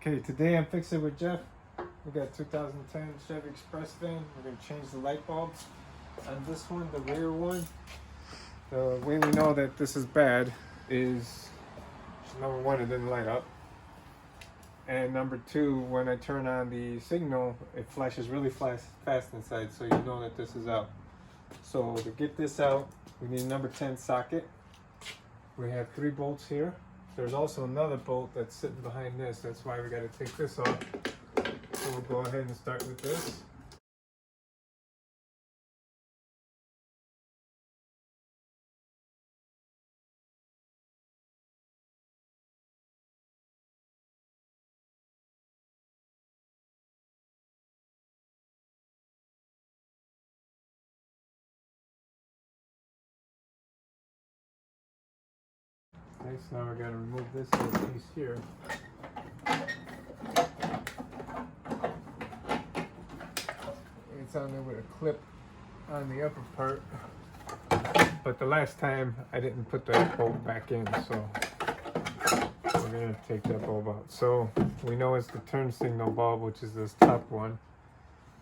Okay, today I'm fixing with Jeff. We got 2010 Chevy Express van. We're going to change the light bulbs on this one, the rear one. The way we know that this is bad is, number one, it didn't light up. And number two, when I turn on the signal, it flashes really fast inside, so you know that this is out. So to get this out, we need a number 10 socket. We have 3 bolts here. There's also another bolt that's sitting behind this. That's why we got to take this off. So we'll go ahead and start with this. Okay, so now we got to remove this little piece here. It's on there with a clip on the upper part. But the last time I didn't put that bolt back in, so we're going to take that bulb out. So we know it's the turn signal bulb, which is this top one.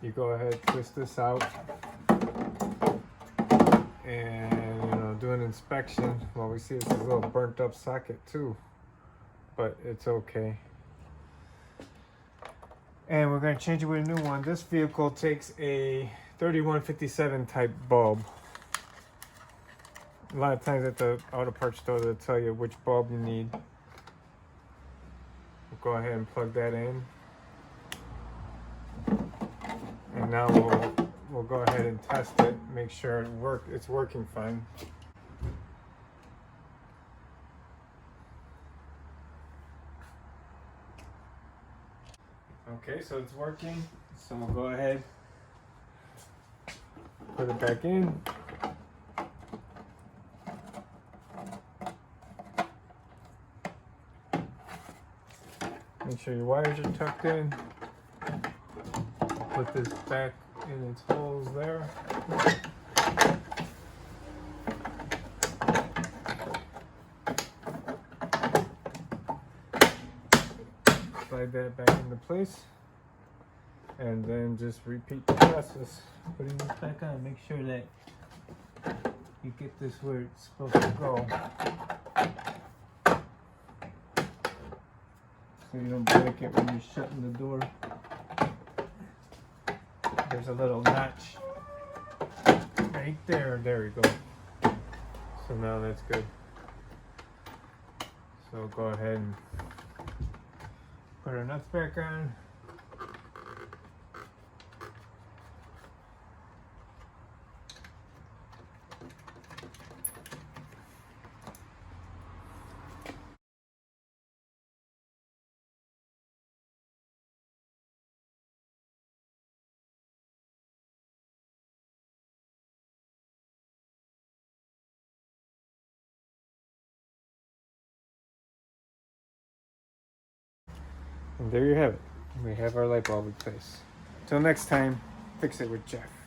You go ahead, twist this out, and do an inspection. Well, we see it's a little burnt up socket too, but it's okay. And we're going to change it with a new one. This vehicle takes a 3157 type bulb. A lot of times at the auto parts store, they'll tell you which bulb you need. We'll go ahead and plug that in. And now we'll go ahead and test it, make sure it's working fine. Okay, so it's working. So we'll go ahead, put it back in. Make sure your wires are tucked in. Put this back in its holes there. Slide that back into place. And then just repeat the process. Putting this back on, make sure that you get this where it's supposed to go. So you don't break it when you're shutting the door. There's a little notch right there. There we go. So now that's good. So go ahead and put our nuts back on. And there you have it. We have our light bulb replaced. Till next time, fix it with Jeff.